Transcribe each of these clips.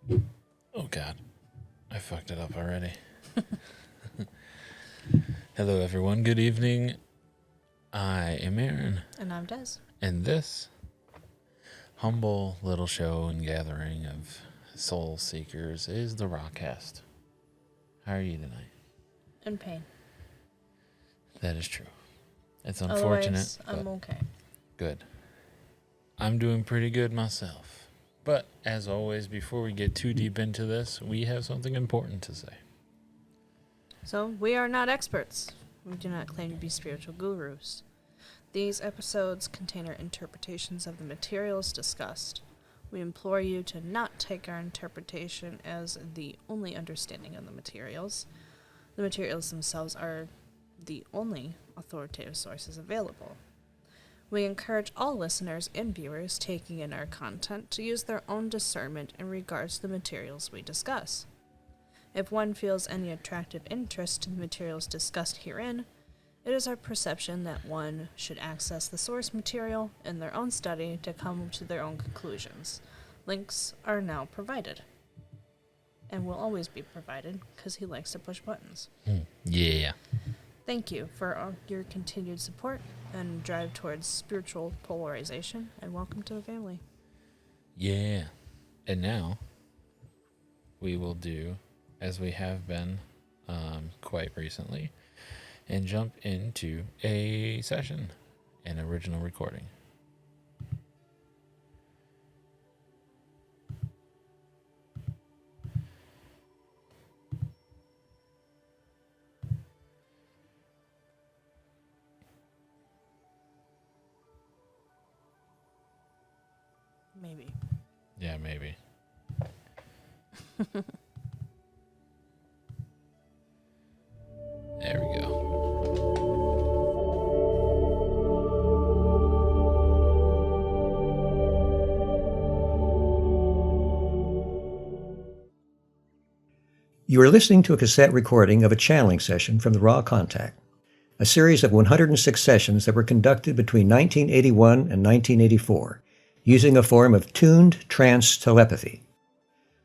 Oh God, I fucked it up already. Hello everyone, good evening. I am Aaron. And I'm Des. And this humble little show and gathering of soul seekers is the AskTheRaCast. How are you tonight? In pain. That is true. It's unfortunate. Otherwise, I'm okay. Good. I'm doing pretty good myself. But as always, before we get too deep into this, we have something important to say. So, we are not experts. We do not claim to be spiritual gurus. These episodes contain our interpretations of the materials discussed. We implore you to not take our interpretation as the only understanding of the materials. The materials themselves are the only authoritative sources available. We encourage all listeners and viewers taking in our content to use their own discernment in regards to the materials we discuss. If one feels any attractive interest in the materials discussed herein, it is our perception that one should access the source material in their own study to come to their own conclusions. Links are now provided. And will always be provided, because he likes to push buttons. Yeah. Thank you for your continued support and drive towards spiritual polarization, and welcome to the family. Yeah. And now, we will do, as we have been quite recently, and jump into a session, an original recording. Maybe. Yeah, maybe. There we go. You are listening to a cassette recording of a channeling session from the Raw Contact, a series of 106 sessions that were conducted between 1981 and 1984, using a form of tuned trance telepathy.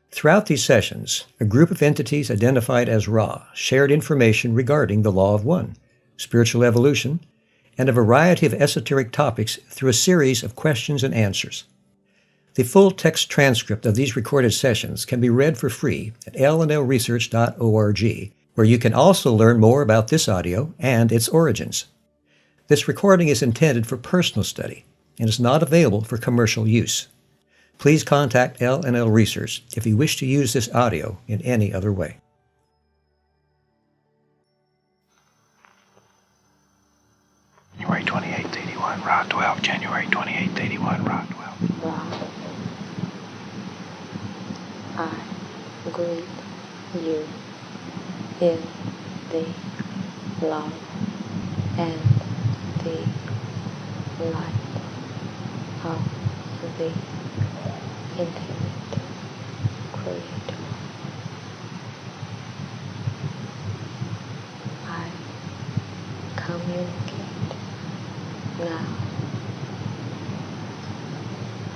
Throughout these sessions, a group of entities identified as Ra shared information regarding the Law of One, spiritual evolution, and a variety of esoteric topics through a series of questions and answers. The full text transcript of these recorded sessions can be read for free at lnlresearch.org, where you can also learn more about this audio and its origins. This recording is intended for personal study and is not available for commercial use. Please contact LNL Research if you wish to use this audio in any other way. January 28th, 81, Rod 12. January 28th, 81, Rod 12. Rod, I greet you in the love and the light of the infinite Creator. I communicate now.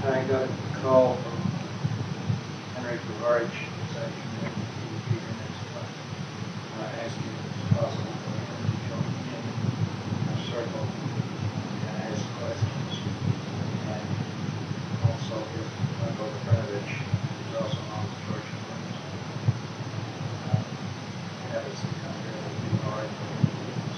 I got a call from Henry Pavard this afternoon. He will be here next month. Asking if it's possible for him to join in our circle and ask questions. And also if my brother Branovich, who's also on the church of have us to come here, it would be all right for him to do this.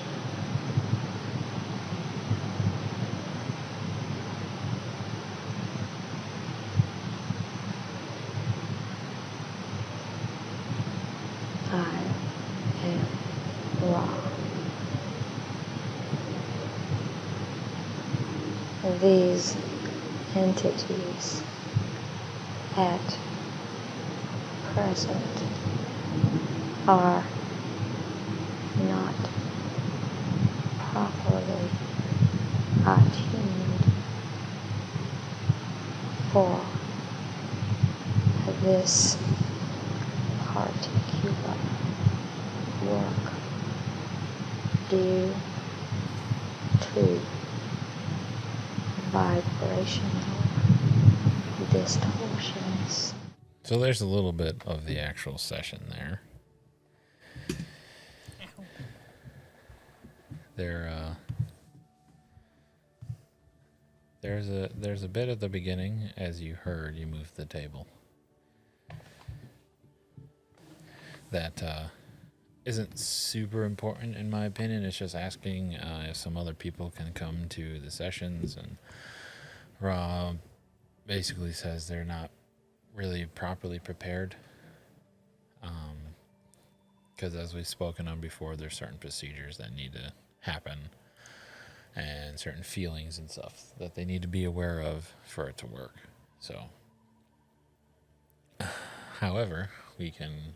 I am Ra. These entities at present are not properly attuned for this particular work due to vibrational distortions. So there's a little bit of the actual session there. There's a bit at the beginning. As you heard, you moved the table. That isn't super important in my opinion. It's just asking if some other people can come to the sessions, and Rob basically says they're not really properly prepared. Because as we've spoken on before, there's certain procedures that need to happen and certain feelings and stuff that they need to be aware of for it to work. So, however, we can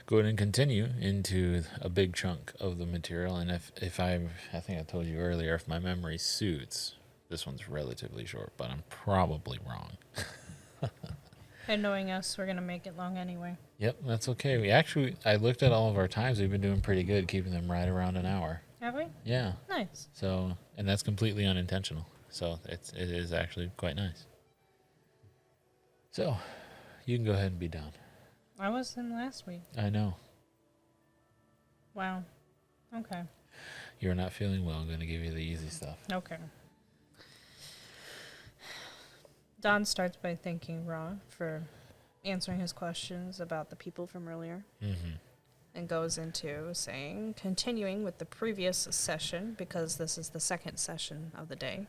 go ahead and continue into a big chunk of the material. And if I think I told you earlier, if my memory suits, this one's relatively short, but I'm probably wrong. And knowing us, we're going to make it long anyway. Yep, that's okay. I looked at all of our times. We've been doing pretty good keeping them right around an hour. Have we? Yeah. Nice. So, and that's completely unintentional. So it is actually quite nice. So, you can go ahead and be done. I was in last week. I know. Wow. Okay. You're not feeling well. I'm going to give you the easy stuff. Okay. Don starts by thanking Ra for answering his questions about the people from earlier. Mm-hmm. And goes into saying, continuing with the previous session, because this is the second session of the day,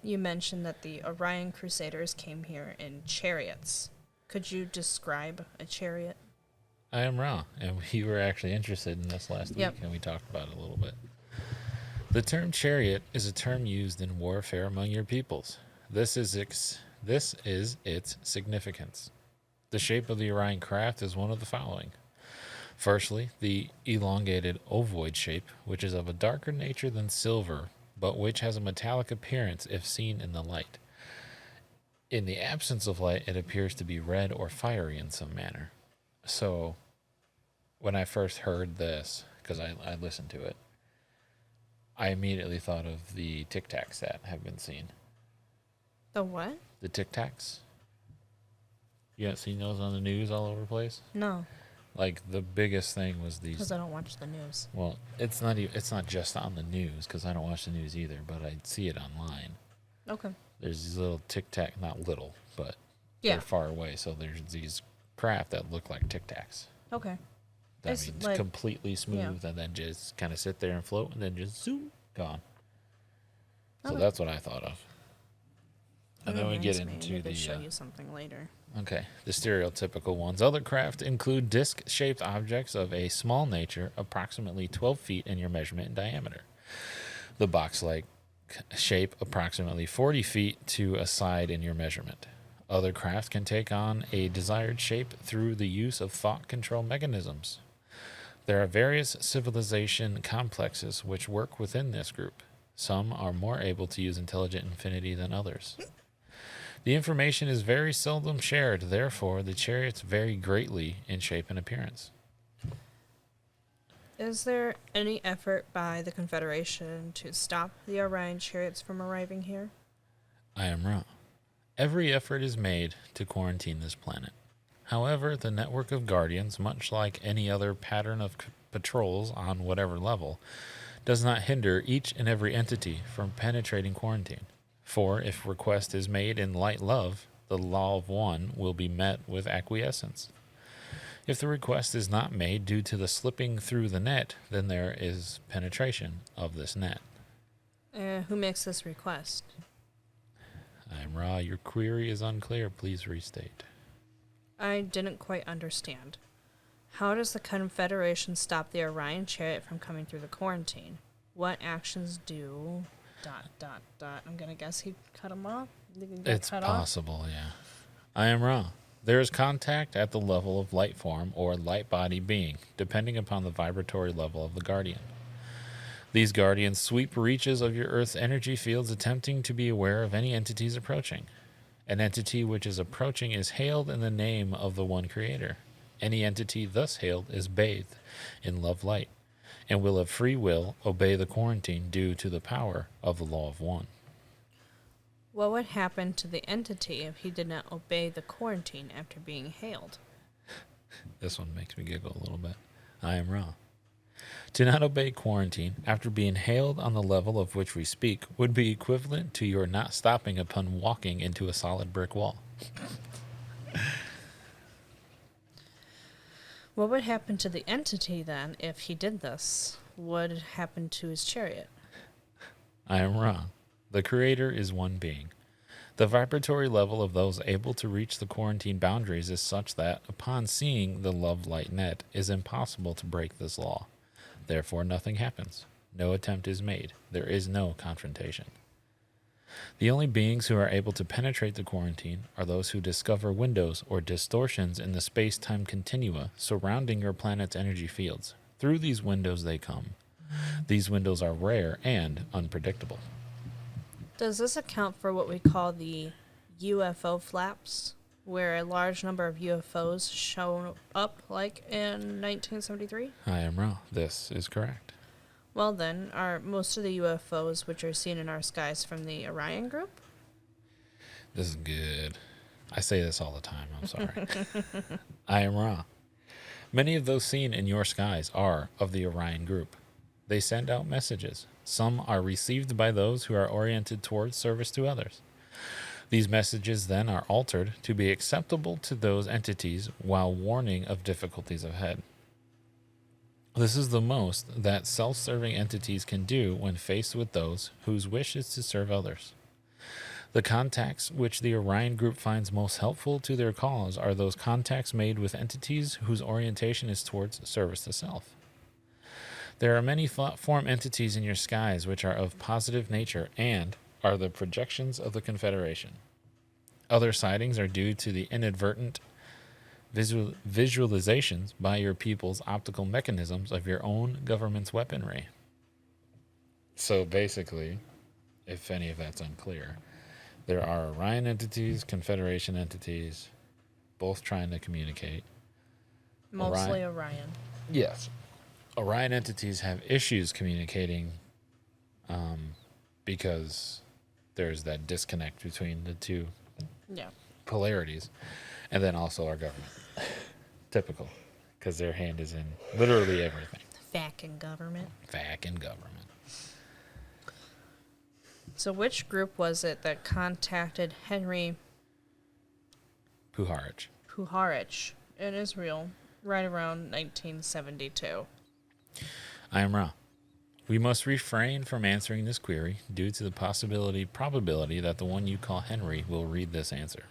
you mentioned that the Orion Crusaders came here in chariots. Could you describe a chariot? I am Ra, and we were actually interested in this last Yep. week, and we talked about it a little bit. The term chariot is a term used in warfare among your peoples. This is its significance. The shape of the Orion craft is one of the following. Firstly, the elongated ovoid shape, which is of a darker nature than silver, but which has a metallic appearance if seen in the light. In the absence of light, it appears to be red or fiery in some manner. So, when I first heard this, because I listened to it, I immediately thought of the Tic Tacs that have been seen. The what? The Tic Tacs. You haven't seen those on the news all over the place? No, Like, the biggest thing was these. because I don't watch the news. Well, it's not just on the news, because I don't watch the news either, but I see it online. Okay. There's these little Tic Tac, not little, but Yeah. they're far away. So there's these craft that look like Tic Tacs. Okay. That It's means like- completely smooth, and then just kind of sit there and float, and then just zoom, gone. So Okay. that's what I thought of. And then we get Reminds me, I into need to the show you something later. okay, the stereotypical ones. Other craft include disc-shaped objects of a small nature, approximately 12 feet in your measurement and diameter. The box-like shape, approximately 40 feet to a side in your measurement. Other craft can take on a desired shape through the use of thought control mechanisms. There are various civilization complexes which work within this group. Some are more able to use intelligent infinity than others. The information is very seldom shared, therefore the chariots vary greatly in shape and appearance. Is there any effort by the Confederation to stop the Orion chariots from arriving here? I am wrong. Every effort is made to quarantine this planet. However, the network of guardians, much like any other pattern of patrols on whatever level, does not hinder each and every entity from penetrating quarantine. For if request is made in light love, the law of one will be met with acquiescence. If the request is not made due to the slipping through the net, then there is penetration of this net. Who makes this request? I am Ra. Your query is unclear. Please restate. I didn't quite understand. How does the Confederation stop the Orion chariot from coming through the quarantine? What actions do... ... I'm gonna guess he cut him off? It's possible, yeah. I am Ra. There is contact at the level of light form or light body being, depending upon the vibratory level of the guardian. These guardians sweep reaches of your Earth's energy fields, attempting to be aware of any entities approaching. An entity which is approaching is hailed in the name of the one creator. Any entity thus hailed is bathed in love light, and will of free will obey the quarantine due to the power of the law of one. What would happen to the entity if he did not obey the quarantine after being hailed? This one makes me giggle a little bit. I am Ra. To not obey quarantine after being hailed on the level of which we speak would be equivalent to your not stopping upon walking into a solid brick wall. What would happen to the entity then if he did this? What would happen to his chariot? I am Ra. The Creator is one being. The vibratory level of those able to reach the quarantine boundaries is such that, upon seeing the love light net, it is impossible to break this law. Therefore, nothing happens. No attempt is made. There is no confrontation. The only beings who are able to penetrate the quarantine are those who discover windows or distortions in the space-time continua surrounding your planet's energy fields. Through these windows they come. These windows are rare and unpredictable. Does this account for what we call the UFO flaps, where a large number of UFOs show up, like in 1973? I am Ra. This is correct. Well then, are most of the UFOs which are seen in our skies from the Orion group? This is good. I say this all the time. I'm sorry. I am Ra. Many of those seen in your skies are of the Orion group. They send out messages. Some are received by those who are oriented towards service to others. These messages then are altered to be acceptable to those entities while warning of difficulties ahead. This is the most that self-serving entities can do when faced with those whose wish is to serve others. The contacts which the Orion group finds most helpful to their cause are those contacts made with entities whose orientation is towards service to self. There are many thought-form entities in your skies which are of positive nature and are the projections of the Confederation. Other sightings are due to the inadvertent visualizations by your people's optical mechanisms of your own government's weaponry. So basically, if any of that's unclear, there are Orion entities, Confederation entities, both trying to communicate. Mostly Orion. Yes. Orion entities have issues communicating because there's that disconnect between the two polarities. And then also our government. Typical. Because their hand is in literally everything. Fucking government. Fucking government. So which group was it that contacted Henry Puharich in Israel right around 1972? I am Ra. We must refrain from answering this query due to the probability that the one you call Henry will read this answer.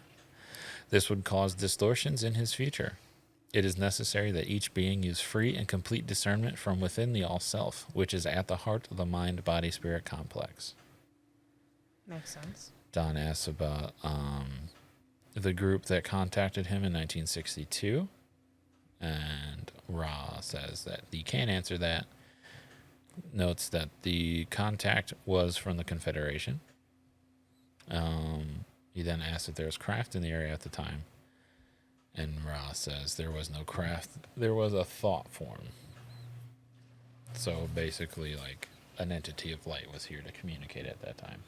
This would cause distortions in his future. It is necessary that each being use free and complete discernment from within the all-self, which is at the heart of the mind-body-spirit complex. Makes sense. Don asks about the group that contacted him in 1962, and Ra says that he can't answer that. Notes that the contact was from the Confederation. He then asks if there was craft in the area at the time. And Ra says there was no craft. There was a thought form. So basically, like, an entity of light was here to communicate at that time.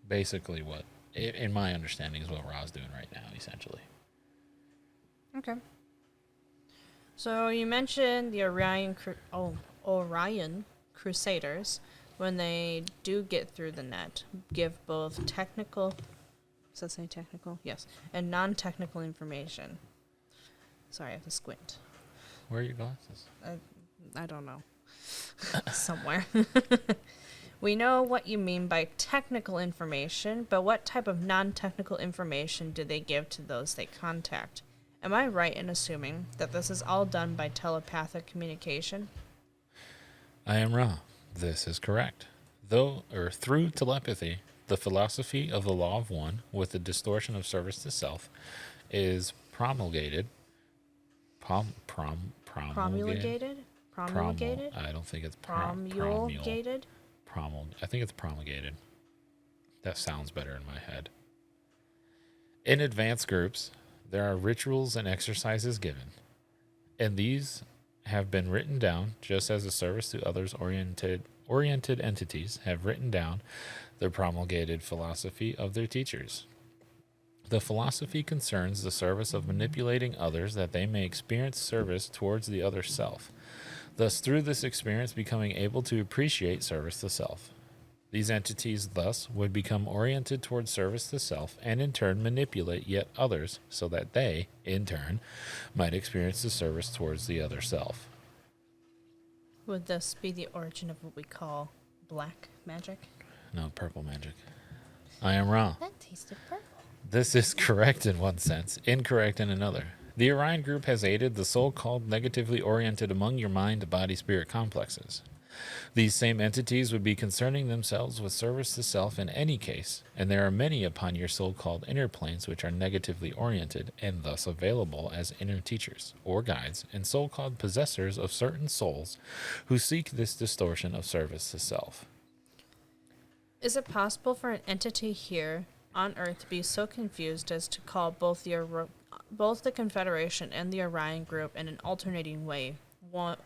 Basically what, in my understanding, is what Ra's doing right now, essentially. Okay. So you mentioned the Orion Crusaders, when they do get through the net, give both technical... Does that say technical? Yes. And non-technical information. Sorry, I have to squint. Where are your glasses? I don't know. Somewhere. We know what you mean by technical information, but what type of non-technical information do they give to those they contact? Am I right in assuming that this is all done by telepathic communication? I am Ra. This is correct. Through telepathy, the philosophy of the law of one, with the distortion of service to self, is promulgated. Promulgated? Promulgated? I don't think it's Promulgated? I think it's promulgated. That sounds better in my head. In advanced groups, there are rituals and exercises given, and these have been written down just as a service to others oriented entities have written down the promulgated philosophy of their teachers. The philosophy concerns the service of manipulating others that they may experience service towards the other self, thus through this experience becoming able to appreciate service to self. These entities thus would become oriented towards service to self and in turn manipulate yet others so that they, in turn, might experience the service towards the other self. Would this be the origin of what we call black magic? No, purple magic. I am wrong. That tasted purple. This is correct in one sense, incorrect in another. The Orion group has aided the so-called negatively oriented among your mind, body, spirit complexes. These same entities would be concerning themselves with service to self in any case, and there are many upon your so-called inner planes which are negatively oriented and thus available as inner teachers or guides and so-called possessors of certain souls who seek this distortion of service to self. Is it possible for an entity here on Earth to be so confused as to call both the Confederation and the Orion group in an alternating way, one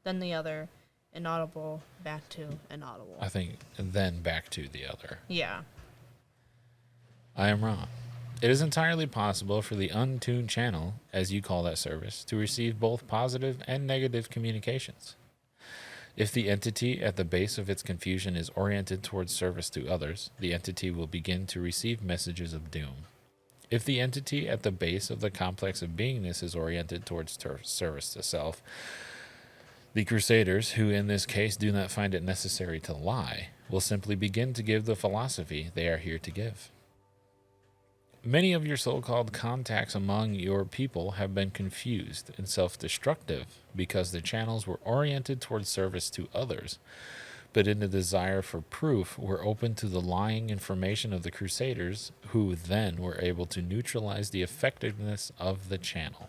then the other, inaudible back to inaudible? I think then back to the other. Yeah. I am wrong. It is entirely possible for the untuned channel, as you call that service, to receive both positive and negative communications. If the entity at the base of its confusion is oriented towards service to others, the entity will begin to receive messages of doom. If the entity at the base of the complex of beingness is oriented towards service to self, the Crusaders, who in this case do not find it necessary to lie, will simply begin to give the philosophy they are here to give. Many of your so-called contacts among your people have been confused and self-destructive because the channels were oriented towards service to others, but in the desire for proof were open to the lying information of the Crusaders, who then were able to neutralize the effectiveness of the channel.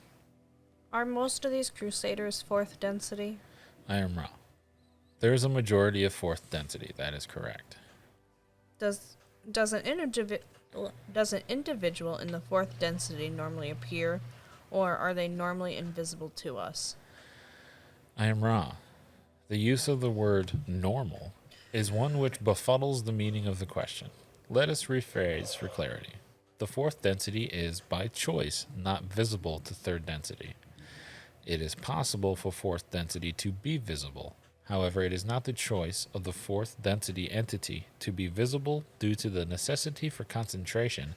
Are most of these Crusaders fourth density? I am wrong. There is a majority of fourth density, that is correct. Does an individual in the fourth density normally appear, or are they normally invisible to us? I am wrong. The use of the word normal is one which befuddles the meaning of the question. Let us rephrase for clarity. The fourth density is, by choice, not visible to third density. It is possible for fourth density to be visible. However, it is not the choice of the fourth density entity to be visible due to the necessity for concentration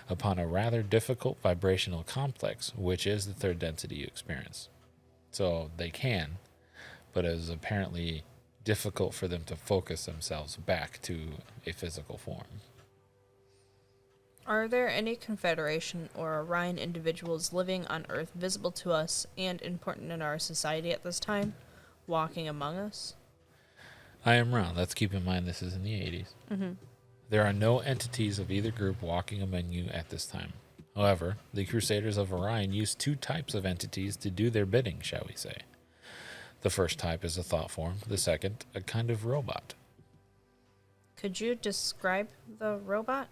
upon a rather difficult vibrational complex, which is the third density you experience. So they can, but it is apparently difficult for them to focus themselves back to a physical form. Are there any Confederation or Orion individuals living on Earth visible to us and important in our society at this time, walking among us? I am wrong. Let's keep in mind this is in the 80s. Mm-hmm. There are no entities of either group walking among you at this time. However, the Crusaders of Orion use two types of entities to do their bidding, shall we say. The first type is a thought form, the second, a kind of robot. Could you describe the robot?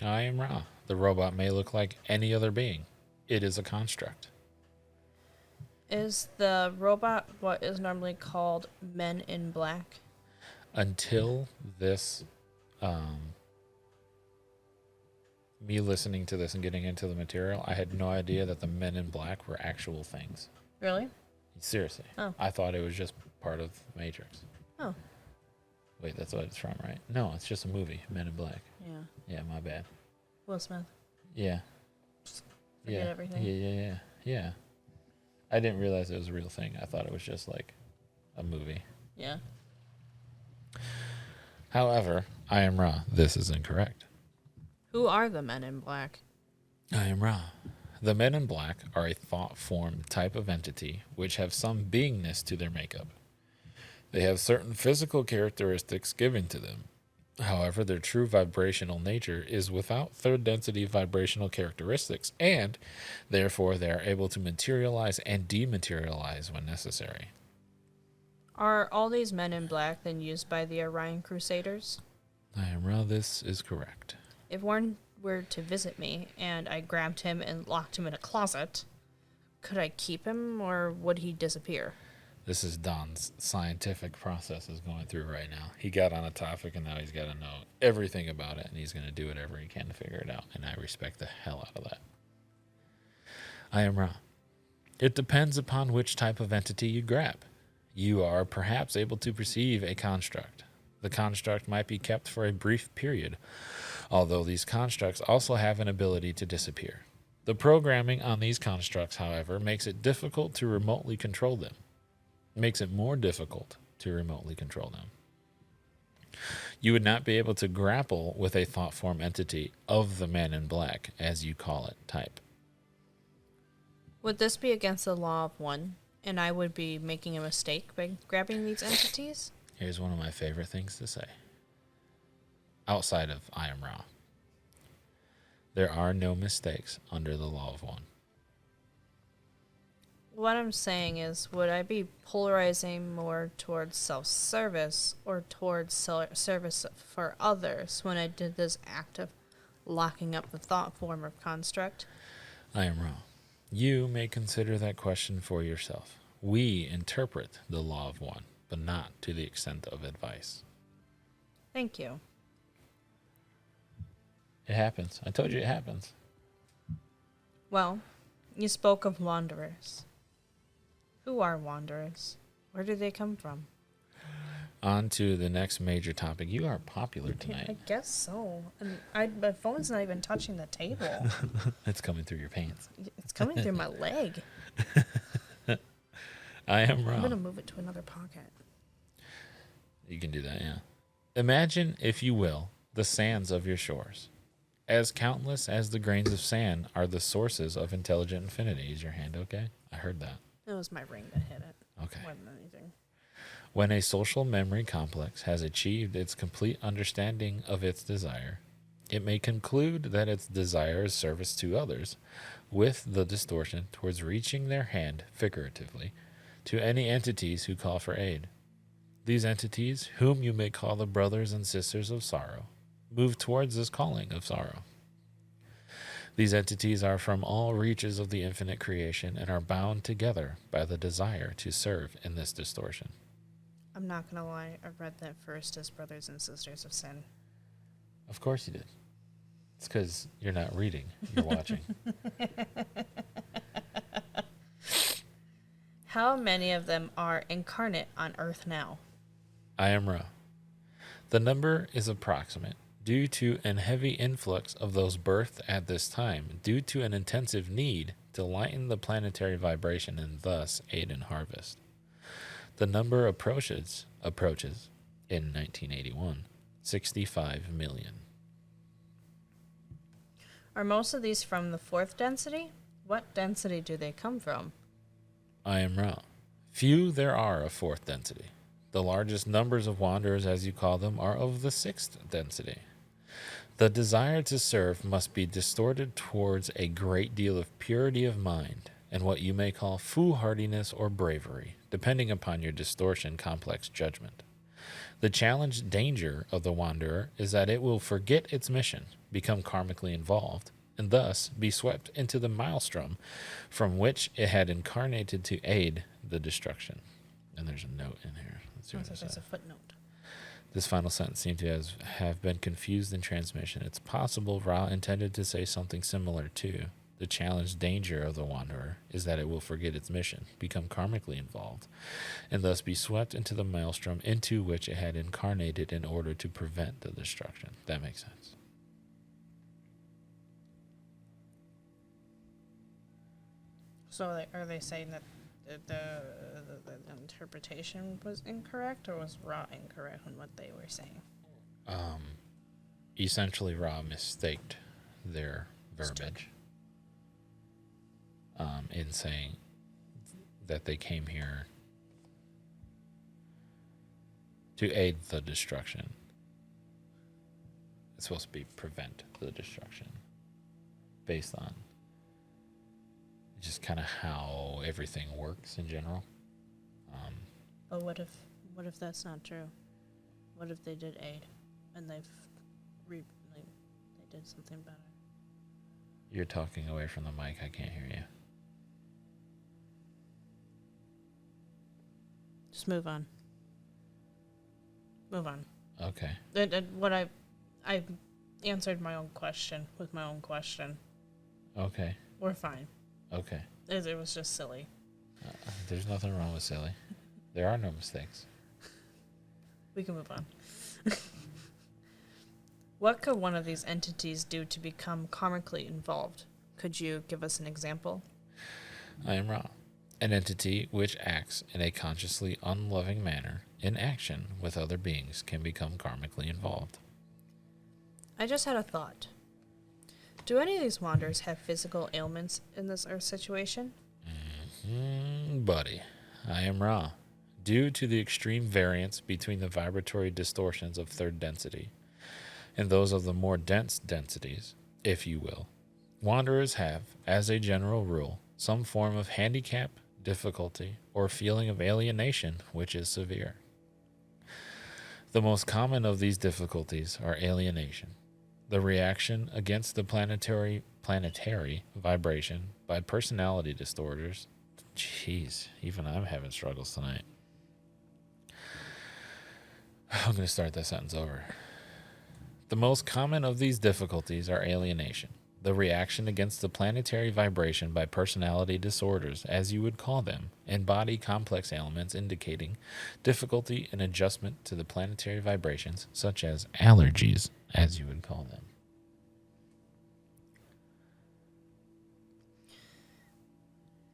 I am wrong. The robot may look like any other being. It is a construct. Is the robot what is normally called Men in Black? Until this, me listening to this and getting into the material, I had no idea that the Men in Black were actual things. Really? Seriously. Oh. I thought it was just part of the Matrix. Oh. Wait, that's what it's from, right? No, it's just a movie, Men in Black. Yeah. Yeah, my bad. Will Smith. Yeah. Forget everything. Yeah. I didn't realize it was a real thing. I thought it was just like a movie. Yeah. However, I am wrong. This is incorrect. Who are the Men in Black? I am wrong. The Men in Black are a thought form type of entity which have some beingness to their makeup. They have certain physical characteristics given to them. However, their true vibrational nature is without third density vibrational characteristics, and therefore they are able to materialize and dematerialize when necessary. Are all these Men in Black then used by the Orion Crusaders? I am wrong. This is correct. If one were to visit me and I grabbed him and locked him in a closet, could I keep him or would he disappear? This is Don's scientific process is going through right now. He got on a topic and now he's got to know everything about it, and he's going to do whatever he can to figure it out, and I respect the hell out of that. I am wrong. It depends upon which type of entity you grab. You are perhaps able to perceive a construct. The construct might be kept for a brief period, although these constructs also have an ability to disappear. The programming on these constructs, however, makes it difficult to remotely control them. Makes it more difficult to remotely control them. You would not be able to grapple with a thought form entity of the man in black, as you call it, type. Would this be against the law of one, and I would be making a mistake by grabbing these entities? Here's one of my favorite things to say. Outside of I am Ra. There are no mistakes under the law of one. What I'm saying is, would I be polarizing more towards self-service or towards service for others when I did this act of locking up the thought form or construct? I am wrong. You may consider that question for yourself. We interpret the law of one, but not to the extent of advice. Thank you. It happens. I told you it happens. Well, you spoke of wanderers. Who are wanderers? Where do they come from? On to the next major topic. You are popular I tonight. guess so. And my phone's not even touching the table. It's coming through your pants. It's coming through my leg. I am I'm wrong. going to move it to another pocket. You can do that, yeah. Imagine, if you will, the sands of your shores. As countless as the grains of sand are the sources of intelligent infinity. Is your hand okay? I heard that. It was my ring that hit it. Okay. More than anything. When a social memory complex has achieved its complete understanding of its desire, it may conclude that its desire is service to others, with the distortion towards reaching their hand, figuratively, to any entities who call for aid. These entities, whom you may call the brothers and sisters of sorrow, move towards this calling of sorrow. These entities are from all reaches of the infinite creation and are bound together by the desire to serve in this distortion. I'm not going to lie. I read that first as brothers and sisters of sin. Of course you did. It's because you're not reading, you're watching. How many of them are incarnate on Earth now? I am Ra. The number is approximate due to an heavy influx of those birthed at this time, due to an intensive need to lighten the planetary vibration and thus aid in harvest. The number approaches in 1981, 65 million. Are most of these from the fourth density? What density do they come from? I am Ra. Few there are of fourth density. The largest numbers of wanderers, as you call them, are of the sixth density. The desire to serve must be distorted towards a great deal of purity of mind and what you may call foolhardiness or bravery, depending upon your distortion complex judgment. The challenge danger of the wanderer is that it will forget its mission, become karmically involved, and thus be swept into the maelstrom from which it had incarnated to aid the destruction. And there's a note in here. Let's see what it There's says. a footnote. This final sentence seemed to have been confused in transmission. It's possible Ra intended to say something similar too. The challenge danger of the wanderer is that it will forget its mission, become karmically involved, and thus be swept into the maelstrom into which it had incarnated in order to prevent the destruction. That makes sense. So are they saying that the interpretation was incorrect, or was Ra incorrect in what they were saying? Essentially, Ra mistaked their verbiage in saying that they came here to aid the destruction. It's supposed to be prevent the destruction, based on just kind of how everything works in general. But what if that's not true? What if they did aid, and they did something better? You're talking away from the mic. I can't hear you. Just move on. Move on. Okay. What I answered my own question with my own question. Okay. We're fine. Okay. It was just silly. There's nothing wrong with silly. There are no mistakes. We can move on. What could one of these entities do to become karmically involved? Could you give us an example? I am Ra, an entity which acts in a consciously unloving manner in action with other beings can become karmically involved. I just had a thought. Do any of these wanderers have physical ailments in this Earth situation? Buddy, I am Ra. Due to the extreme variance between the vibratory distortions of third density and those of the more dense densities, if you will, wanderers have, as a general rule, some form of handicap, difficulty, or feeling of alienation which is severe. The most common of these difficulties are alienation, the reaction against the planetary vibration by personality disorders. Jeez, even I'm having struggles tonight. I'm going to start that sentence over. The most common of these difficulties are alienation, the reaction against the planetary vibration by personality disorders, as you would call them, and body complex ailments indicating difficulty in adjustment to the planetary vibrations, such as allergies, as you would call them.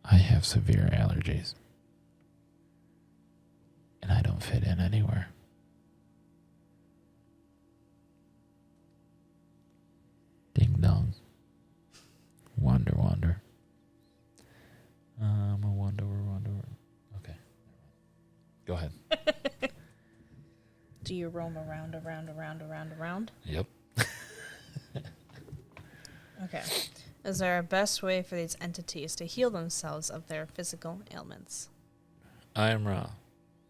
I have severe allergies, and I don't fit in anywhere. Ding dong. Wander. I'm a wanderer. Okay. Go ahead. Do you roam around? Yep. Okay. Is there a best way for these entities to heal themselves of their physical ailments? I am Ra.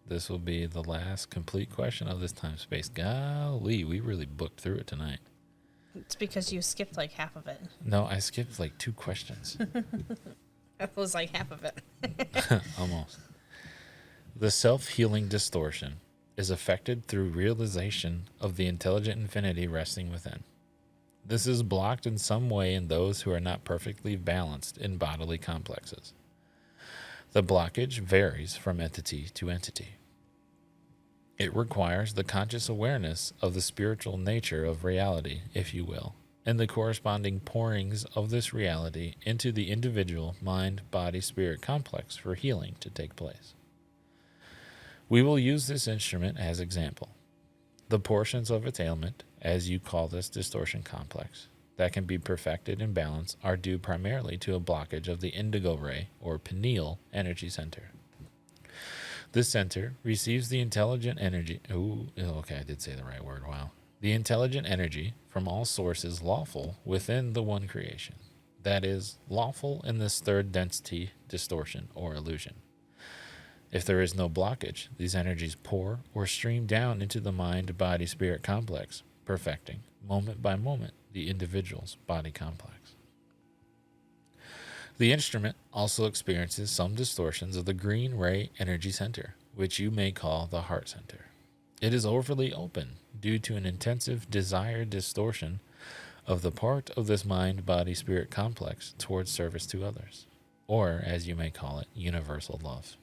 This will be the last complete question of this time space. Golly, we really booked through it tonight. It's because you skipped like half of it. No, I skipped like 2 questions. That was like half of it. Almost. The self-healing distortion is affected through realization of the intelligent infinity resting within. This is blocked in some way in those who are not perfectly balanced in bodily complexes. The blockage varies from entity to entity. It requires the conscious awareness of the spiritual nature of reality, if you will, and the corresponding pourings of this reality into the individual mind-body-spirit complex for healing to take place. We will use this instrument as example. The portions of its ailment, as you call this distortion complex, that can be perfected and balanced are due primarily to a blockage of the indigo ray or pineal energy center. This center receives the intelligent energy. I did say the right word. Wow. The intelligent energy from all sources lawful within the one creation. That is, lawful in this third density distortion or illusion. If there is no blockage, these energies pour or stream down into the mind-body-spirit complex, perfecting, moment by moment, the individual's body complex. The instrument also experiences some distortions of the green ray energy center, which you may call the heart center. It is overly open due to an intensive desired distortion of the part of this mind-body-spirit complex towards service to others, or, as you may call it, universal love.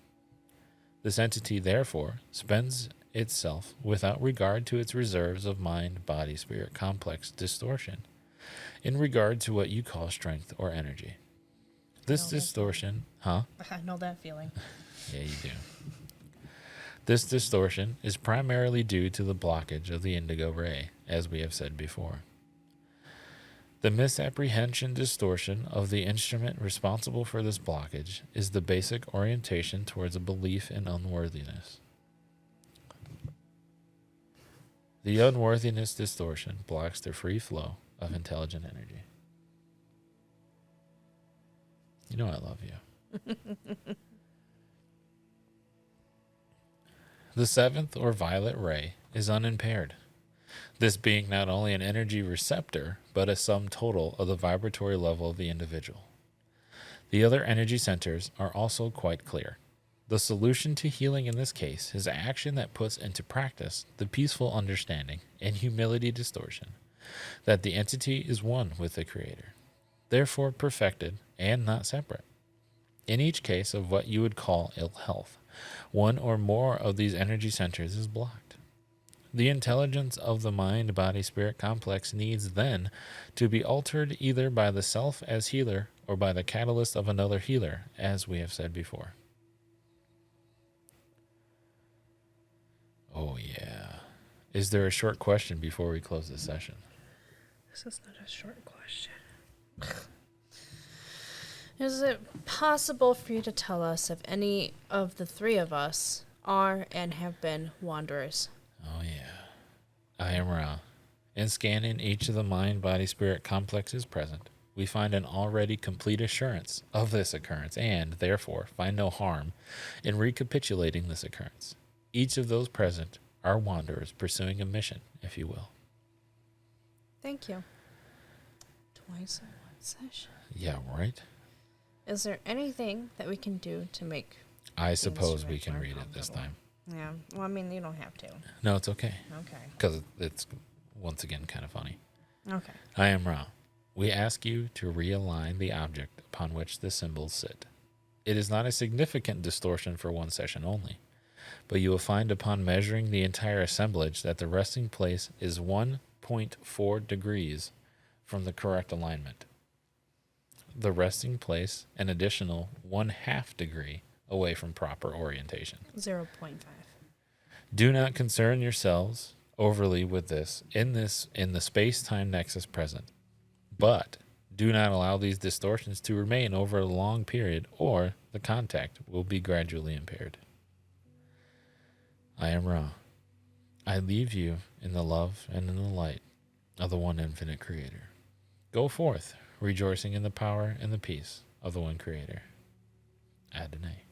This entity, therefore, spends itself without regard to its reserves of mind-body-spirit complex distortion in regard to what you call strength or energy. This distortion, I know that feeling. Yeah, you do. This distortion is primarily due to the blockage of the indigo ray, as we have said before. The misapprehension distortion of the instrument responsible for this blockage is the basic orientation towards a belief in unworthiness. The unworthiness distortion blocks the free flow of intelligent energy. You know I love you. The seventh or violet ray is unimpaired. This being not only an energy receptor, but a sum total of the vibratory level of the individual. The other energy centers are also quite clear. The solution to healing in this case is action that puts into practice the peaceful understanding and humility distortion that the entity is one with the Creator, therefore perfected and not separate. In each case of what you would call ill health, one or more of these energy centers is blocked. The intelligence of the mind-body-spirit complex needs then to be altered either by the self as healer or by the catalyst of another healer, as we have said before. Oh, yeah. Is there a short question before we close this session? This is not a short question. Is it possible for you to tell us if any of the three of us are and have been wanderers? Oh, yeah. I am Ra. In scanning each of the mind-body-spirit complexes present, we find an already complete assurance of this occurrence and, therefore, find no harm in recapitulating this occurrence. Each of those present are wanderers pursuing a mission, if you will. Thank you. Twice in one session. Yeah, right? Is there anything that we can do to make... I suppose we can read it this time. Yeah. Well, I mean, you don't have to. No, it's okay. Okay. Because it's, once again, kind of funny. Okay. I am Ra. We ask you to realign the object upon which the symbols sit. It is not a significant distortion for one session only, but you will find upon measuring the entire assemblage that the resting place is 1.4 degrees from the correct alignment. The resting place an additional 1/2 degree away from proper orientation. 0.5. Do not concern yourselves overly with this in the space-time nexus present, but do not allow these distortions to remain over a long period, or the contact will be gradually impaired. I am Ra. I leave you in the love and in the light of the one infinite Creator. Go forth, rejoicing in the power and the peace of the one Creator. Adonai.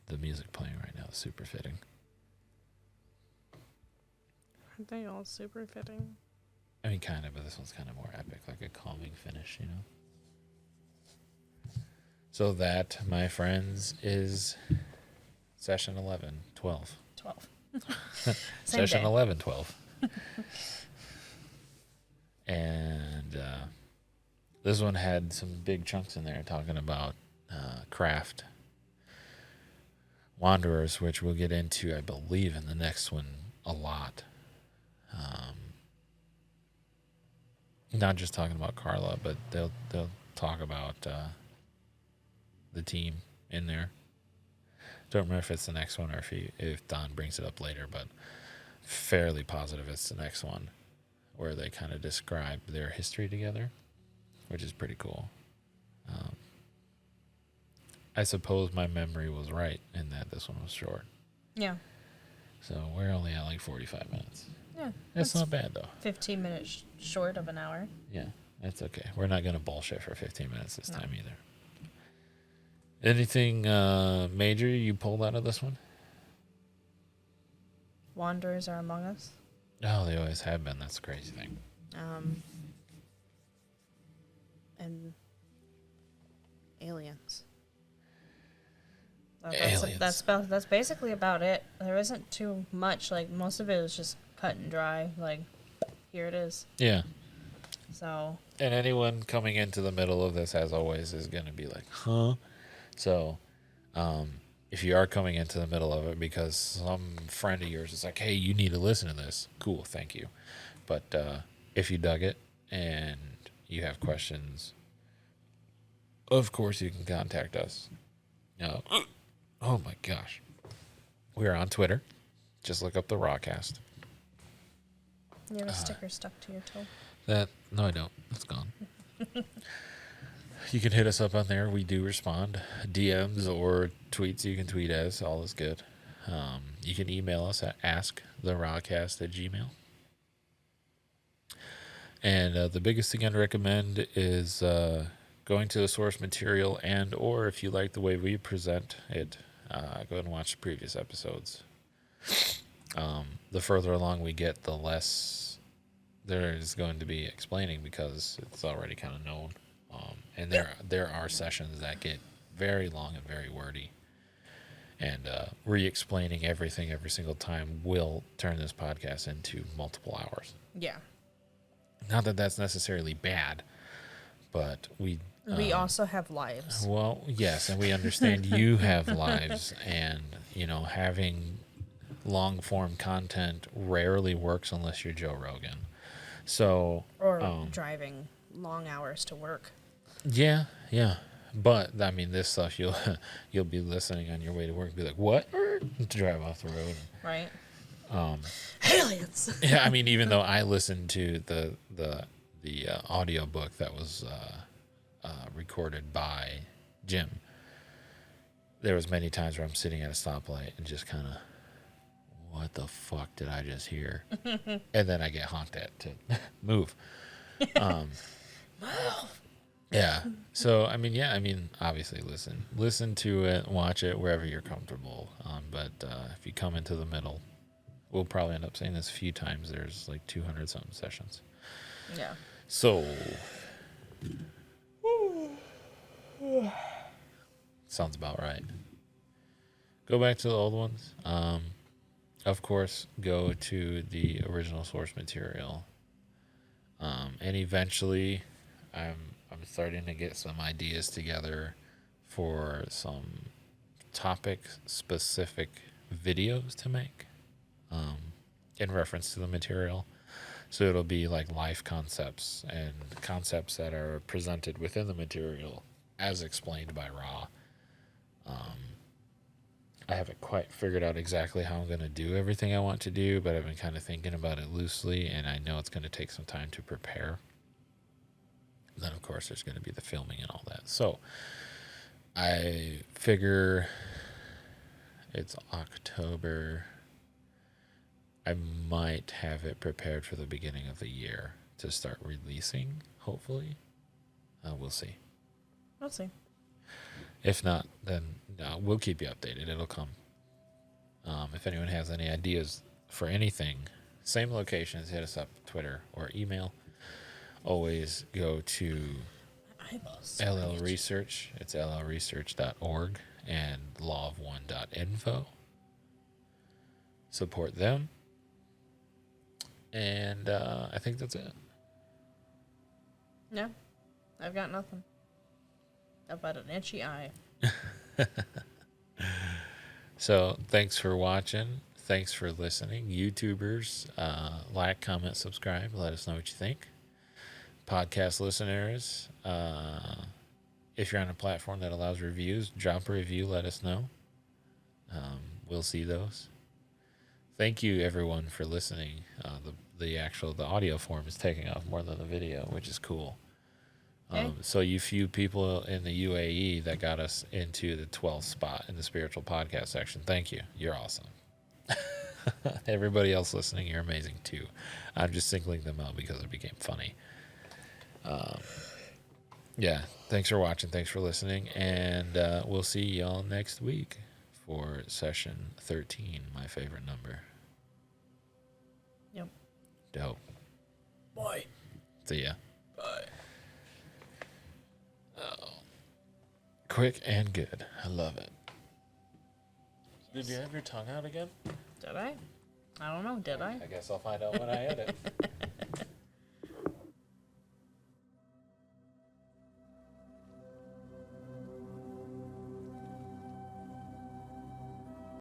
The music playing right now is super fitting. Aren't they all super fitting? I mean, kind of, but this one's kind of more epic, like a calming finish, you know? So that, my friends, is session 11, 12. 12. Session day. 11, 12. And this one had some big chunks in there talking about craft wanderers, which we'll get into, I believe, in the next one a lot. Not just talking about Carla, but they'll talk about the team in there. Don't remember if it's the next one or if Don brings it up later, but fairly positive it's the next one, where they kind of describe their history together, which is pretty cool. I suppose my memory was right in that this one was short. Yeah. So we're only at like 45 minutes. Yeah. That's not bad, though. 15 minutes short of an hour. Yeah, that's okay. We're not going to bullshit for 15 minutes this time either. Anything major you pulled out of this one? Wanderers are among us. Oh, they always have been. That's the crazy thing. And aliens. Aliens. That's basically about it. There isn't too much. Like, most of it is just cut and dry. Like, here it is. Yeah. So. And anyone coming into the middle of this, as always, is going to be like, huh? So, if you are coming into the middle of it because some friend of yours is like, hey, you need to listen to this, cool, thank you. But if you dug it and you have questions, of course you can contact us. No. Oh my gosh. We are on Twitter. Just look up the AskTheRaCast. You have a sticker stuck to your toe. No, I don't. It's gone. You can hit us up on there. We do respond. DMs or tweets you can tweet us. All is good. You can email us at AskTheRaCast@gmail.com. And the biggest thing I'd recommend is going to the source material, and or if you like the way we present it, go ahead and watch the previous episodes. The further along we get, the less there is going to be explaining because it's already kind of known. And there are sessions that get very long and very wordy. And re-explaining everything every single time will turn this podcast into multiple hours. Yeah. Not that that's necessarily bad, but we also have lives. well, yes, and we understand you have lives, and having long form content rarely works unless you're Joe Rogan. So Or driving long hours to work. yeah. But I mean, this stuff you'll be listening on your way to work, and be like, "What?" to drive off the road. Right. Aliens. Yeah, I mean, even though I listened to the audio book that was recorded by Jim, there was many times where I'm sitting at a stoplight and just kind of, what the fuck did I just hear? And then I get honked at to move. Yeah. So I mean, obviously, listen to it, watch it wherever you're comfortable. But if you come into the middle, we'll probably end up saying this a few times. There's like 200 something sessions. Yeah. So, sounds about right. Go back to the old ones. Of course, go to the original source material. And eventually, I'm starting to get some ideas together for some topic-specific videos to make in reference to the material. So it'll be like life concepts and concepts that are presented within the material as explained by Ra. I haven't quite figured out exactly how I'm going to do everything I want to do, but I've been kind of thinking about it loosely, and I know it's going to take some time to prepare. Then, of course, there's going to be the filming and all that. So I figure it's October. I might have it prepared for the beginning of the year to start releasing, hopefully. We'll see. We'll see. If not, then we'll keep you updated. It'll come. If anyone has any ideas for anything, same locations, hit us up, Twitter or email. Always go to LL Research. It's llresearch.org and lawof1.info. Support them. And I think that's it. Yeah. I've got nothing. About an itchy eye. So thanks for watching. Thanks for listening. YouTubers, like, comment, subscribe. Let us know what you think. Podcast listeners, if you're on a platform that allows reviews, drop a review. Let us know. We'll see those. Thank you, everyone, for listening. The audio form is taking off more than the video, which is cool. Okay. So you few people in the UAE that got us into the 12th spot in the spiritual podcast section, thank you. You're awesome. Everybody else listening, you're amazing too. I'm just singling them out because it became funny. Yeah, thanks for watching. Thanks for listening. And we'll see y'all next week for session 13, my favorite number. Yep. Dope. Bye. See ya. Bye. Oh. Quick and good. I love it. Did you have your tongue out again? Did I? I don't know. Did I? I guess I'll find out when I edit.